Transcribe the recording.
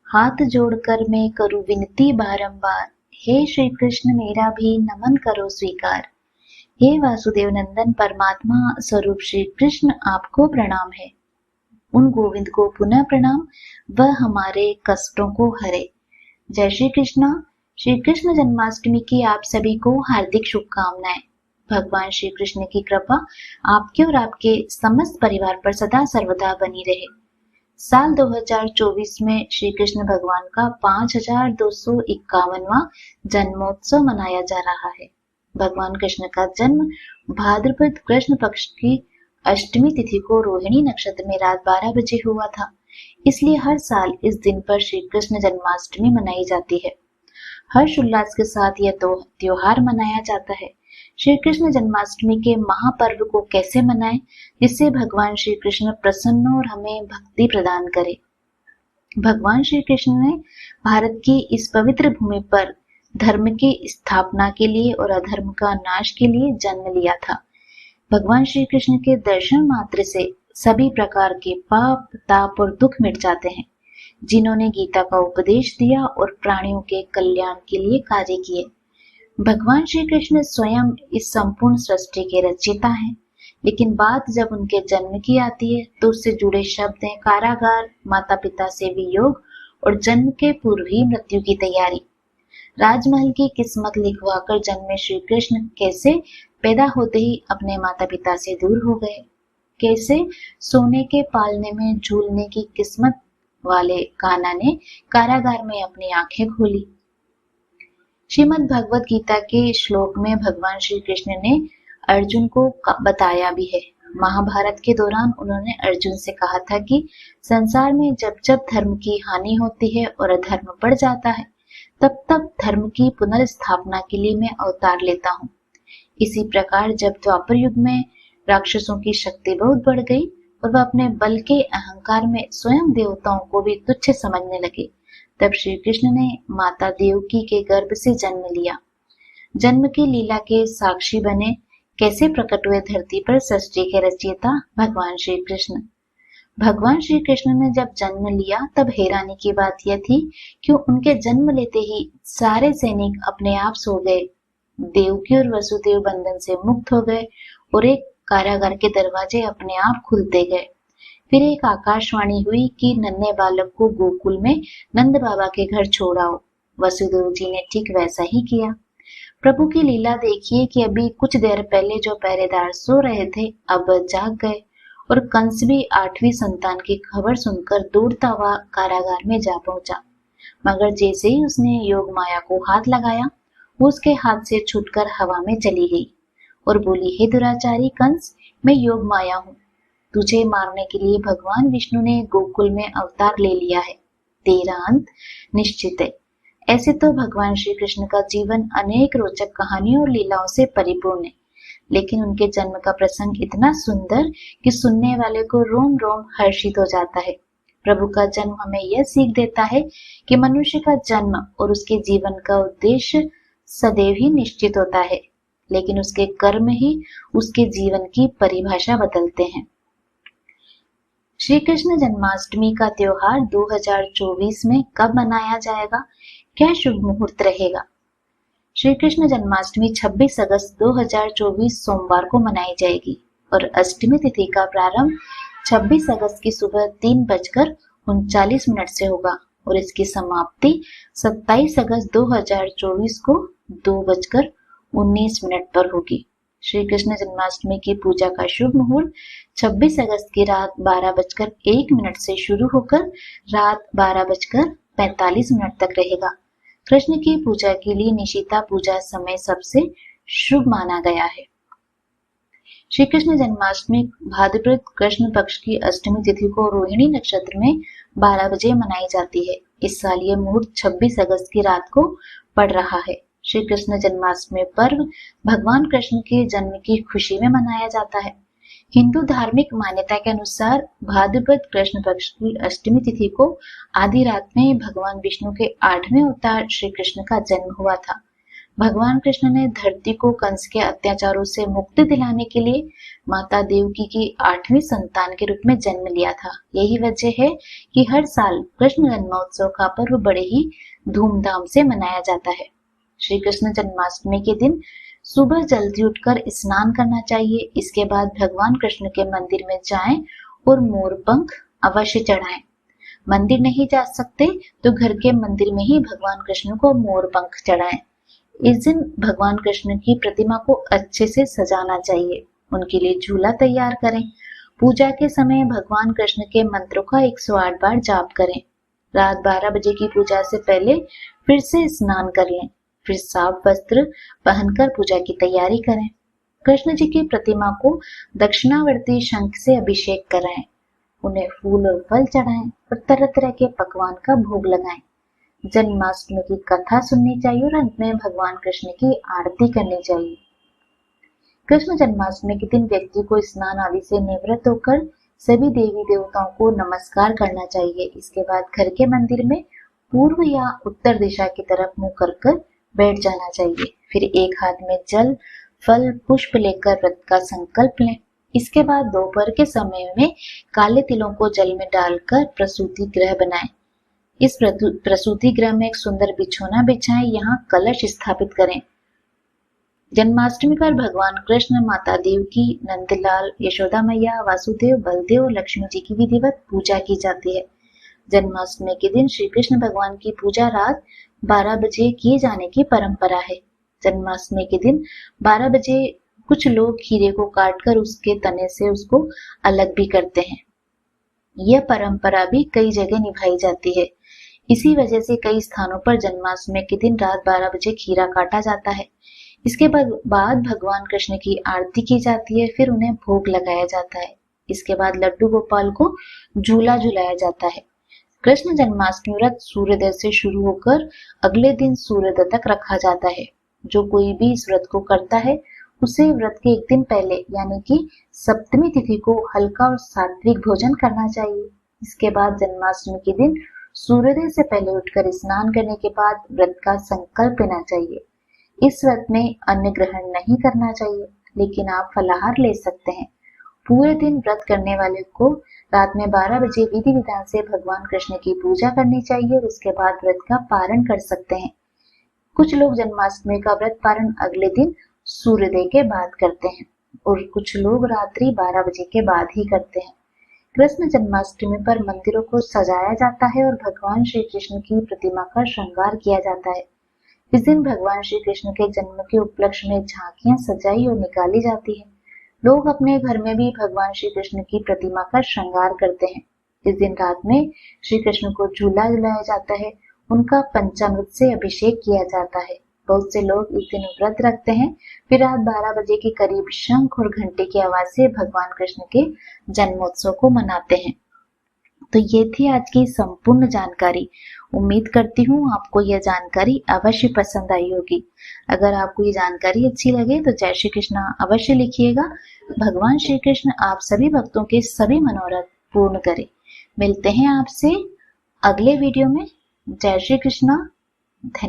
हाथ जोड़कर मैं करूं विनती बारंबार, हे श्री कृष्ण मेरा भी नमन करो स्वीकार। हे वासुदेव नंदन परमात्मा स्वरूप श्री कृष्ण आपको प्रणाम है। उन गोविंद को पुनः प्रणाम, वह हमारे कष्टों को हरे। जय श्री कृष्णा। श्री कृष्ण जन्माष्टमी की आप सभी को हार्दिक शुभकामनाएं। भगवान श्री कृष्ण की कृपा आपके और आपके समस्त परिवार पर सदा सर्वदा बनी रहे। साल 2024 में श्री कृष्ण भगवान का 5251वां जन्मोत्सव मनाया जा रहा है। भगवान कृष्ण का जन्म भाद्रपद कृष्ण पक्ष की अष्टमी तिथि को रोहिणी नक्षत्र में रात 12 बजे हुआ था। इसलिए हर साल इस दिन पर श्री कृष्ण जन्माष्टमी मनाई जाती है। हर्ष उल्लास के साथ यह त्योहार मनाया जाता है। श्री कृष्ण जन्माष्टमी के महापर्व को कैसे मनाएं जिससे भगवान श्री कृष्ण प्रसन्न और हमें भक्ति प्रदान करे। भगवान श्री कृष्ण ने भारत की इस पवित्र भूमि पर धर्म की स्थापना के लिए और अधर्म का नाश के लिए जन्म लिया था। भगवान श्री कृष्ण के दर्शन मात्र से सभी प्रकार के पाप ताप और दुख मिट जाते हैं। जिन्होंने गीता का उपदेश दिया और प्राणियों के कल्याण के लिए कार्य किए। भगवान श्री कृष्ण स्वयं इस संपूर्ण सृष्टि के रचयिता हैं, लेकिन बात जब उनके जन्म की आती है तो उससे जुड़े शब्द हैं कारागार, माता पिता से वियोग और जन्म के पूर्व ही मृत्यु की तैयारी। राजमहल की किस्मत लिखवाकर जन्मे श्री कृष्ण कैसे पैदा होते ही अपने माता पिता से दूर हो गए, कैसे सोने के पालने में झूलने की किस्मत वाले कान्हा ने कारागार में अपनी आंखें खोली। श्रीमद् भगवत गीता के श्लोक में भगवान श्री कृष्ण ने अर्जुन को बताया भी है। महाभारत के दौरान उन्होंने अर्जुन से कहा था कि संसार में जब जब धर्म की हानि होती है और अधर्म बढ़ जाता है, तब तब धर्म की पुनर्स्थापना के लिए मैं अवतार लेता हूँ। इसी प्रकार जब द्वापर युग में राक्षसों की शक्ति बहुत बढ़ गई और वह अपने बल के अहंकार में स्वयं देवताओं को भी तुच्छ समझने लगे, तब श्री कृष्ण ने माता देवकी के गर्भ से जन्म लिया। जन्म की लीला के साक्षी बने, कैसे प्रकट हुए धरती पर सृष्टि के रचयिता भगवान श्री कृष्ण। भगवान श्री कृष्ण ने जब जन्म लिया तब हैरानी की बात यह थी कि उनके जन्म लेते ही सारे सैनिक अपने आप सो गए। देवकी और वसुदेव बंधन से मुक्त हो गए और एक कारागार के दरवाजे अपने आप खुलते गए। फिर एक आकाशवाणी हुई कि नन्हे बालक को गोकुल में नंद बाबा के घर छोड़ाओ। वसुदेव जी ने ठीक वैसा ही किया। प्रभु की लीला देखिए कि अभी कुछ देर पहले जो पहरेदार सो रहे थे अब जाग गए और कंस भी 8वीं संतान की खबर सुनकर दौड़ता हुआ कारागार में जा पहुंचा। मगर जैसे ही उसने योग माया को हाथ लगाया, वो उसके हाथ से छूटकर हवा में चली गई और बोली, हे दुराचारी कंस, मैं योग माया हूँ। तुझे मारने के लिए भगवान विष्णु ने गोकुल में अवतार ले लिया है। तेरा अंत निश्चित है। ऐसे तो भगवान श्री कृष्ण का जीवन अनेक रोचक कहानियों और लीलाओं से परिपूर्ण है, लेकिन उनके जन्म का प्रसंग इतना सुंदर कि सुनने वाले को रोम रोम हर्षित हो जाता है। प्रभु का जन्म हमें यह सीख देता है कि मनुष्य का जन्म और उसके जीवन का उद्देश्य सदैव ही निश्चित होता है, लेकिन उसके कर्म ही उसके जीवन की परिभाषा बदलते हैं। श्री कृष्ण जन्माष्टमी का त्योहार 2024 में कब मनाया जाएगा, क्या शुभ मुहूर्त रहेगा? श्री कृष्ण जन्माष्टमी 26 अगस्त 2024 सोमवार को मनाई जाएगी और अष्टमी तिथि का प्रारंभ 26 अगस्त की सुबह 3:39 से होगा और इसकी समाप्ति 27 अगस्त 2024 को 2:19 पर होगी। श्री कृष्ण जन्माष्टमी की पूजा का शुभ मुहूर्त 26 अगस्त की रात 12:01 से शुरू होकर रात 12:45 तक रहेगा। कृष्ण की पूजा के लिए निशिता पूजा समय सबसे शुभ माना गया है। श्री कृष्ण जन्माष्टमी भाद्रपद कृष्ण पक्ष की अष्टमी तिथि को रोहिणी नक्षत्र में 12 बजे मनाई जाती है। इस साल यह मुहूर्त 26 अगस्त की रात को पड़ रहा है। श्री कृष्ण जन्माष्टमी पर्व भगवान कृष्ण के जन्म की खुशी में मनाया जाता है। हिंदू धार्मिक मान्यता के अनुसार भाद्रपद कृष्ण पक्ष की अष्टमी तिथि को आधी रात में भगवान विष्णु के 8वें अवतार श्री कृष्ण का जन्म हुआ था। भगवान कृष्ण ने धरती को कंस के अत्याचारों से मुक्ति दिलाने के लिए माता देवकी की 8वीं संतान के रूप में जन्म लिया था। यही वजह है कि हर साल कृष्ण जन्मोत्सव का पर्व बड़े ही धूमधाम से मनाया जाता है। श्री कृष्ण जन्माष्टमी के दिन सुबह जल्दी उठकर स्नान करना चाहिए। इसके बाद भगवान कृष्ण के मंदिर में जाएं और मोरपंख अवश्य चढ़ाएं। मंदिर नहीं जा सकते तो घर के मंदिर में ही भगवान कृष्ण को मोरपंख चढ़ाएं। इस दिन भगवान कृष्ण की प्रतिमा को अच्छे से सजाना चाहिए। उनके लिए झूला तैयार करें। पूजा के समय भगवान कृष्ण के मंत्रों का 108 बार जाप करें। रात 12 बजे की पूजा से पहले फिर से स्नान कर लें। फिर साफ वस्त्र पहनकर पूजा की तैयारी करें। कृष्ण जी की प्रतिमा को दक्षिणावर्ती शंख से अभिषेक कराएं। उन्हें फूल और फल चढ़ाएं और तरह तरह के पकवान का भोग लगाएं। जन्माष्टमी की कथा सुननी चाहिए और अंत में भगवान कृष्ण की आरती करनी चाहिए। कृष्ण जन्माष्टमी के दिन व्यक्ति को स्नान आदि से निवृत्त होकर सभी देवी देवताओं को नमस्कार करना चाहिए। इसके बाद घर के मंदिर में पूर्व या उत्तर दिशा की तरफ मुंह कर बैठ जाना चाहिए। फिर एक हाथ में जल, फल, पुष्प लेकर व्रत का संकल्प लें। इसके बाद दोपहर के समय में काले तिलों को जल में डालकर प्रसूति गृह बनाएं। इस प्रसूति गृह में एक सुंदर बिछौना बिछाएं। यहाँ कलश स्थापित करें। जन्माष्टमी पर भगवान कृष्ण, माता देवकी, नंदलाल, यशोदा मैया, वासुदेव, बलदेव और लक्ष्मी जी की विधिवत पूजा की जाती है। जन्माष्टमी के दिन श्री कृष्ण भगवान की पूजा रात 12 बजे किए जाने की परंपरा है। जन्माष्टमी के दिन 12 बजे कुछ लोग खीरे को काटकर उसके तने से उसको अलग भी करते हैं। यह परंपरा भी कई जगह निभाई जाती है। इसी वजह से कई स्थानों पर जन्माष्टमी के दिन रात 12 बजे खीरा काटा जाता है। इसके बाद भगवान कृष्ण की आरती की जाती है। फिर उन्हें भोग लगाया जाता है। इसके बाद लड्डू गोपाल को झूला झुलाया जाता है। कृष्ण जन्माष्टमी व्रत सूर्योदय से शुरू होकर अगले दिन सूर्योदय तक रखा जाता है। जो कोई भी इस व्रत को करता है उसे व्रत के एक दिन पहले यानी कि सप्तमी तिथि को हल्का और सात्विक भोजन करना चाहिए। इसके बाद जन्माष्टमी के दिन सूर्योदय से पहले उठकर स्नान करने के बाद व्रत का संकल्प लेना चाहिए। इस व्रत में अन्न ग्रहण नहीं करना चाहिए, लेकिन आप फलाहार ले सकते हैं। पूरे दिन व्रत करने वाले को रात में 12 बजे विधि विधान से भगवान कृष्ण की पूजा करनी चाहिए और उसके बाद व्रत का पारण कर सकते हैं। कुछ लोग जन्माष्टमी का व्रत पारण अगले दिन सूर्योदय के बाद करते हैं और कुछ लोग रात्रि 12 बजे के बाद ही करते हैं। कृष्ण जन्माष्टमी पर मंदिरों को सजाया जाता है और भगवान श्री कृष्ण की प्रतिमा का श्रृंगार किया जाता है। इस दिन भगवान श्री कृष्ण के जन्म के उपलक्ष्य में झांकियां सजाई और निकाली जाती है। लोग अपने घर में भी भगवान श्री कृष्ण की प्रतिमा का श्रृंगार करते हैं। इस दिन रात में श्री कृष्ण को झूला झुलाया जाता है। उनका पंचामृत से अभिषेक किया जाता है। बहुत से लोग इस दिन व्रत रखते हैं। फिर रात 12 बजे के करीब शंख और घंटे की आवाज से भगवान कृष्ण के जन्मोत्सव को मनाते हैं। तो ये थी आज की संपूर्ण जानकारी। उम्मीद करती हूँ आपको यह जानकारी अवश्य पसंद आई होगी। अगर आपको ये जानकारी अच्छी लगे तो जय श्री कृष्णा अवश्य लिखिएगा। भगवान श्री कृष्ण आप सभी भक्तों के सभी मनोरथ पूर्ण करें। मिलते हैं आपसे अगले वीडियो में। जय श्री कृष्णा। धन्यवाद।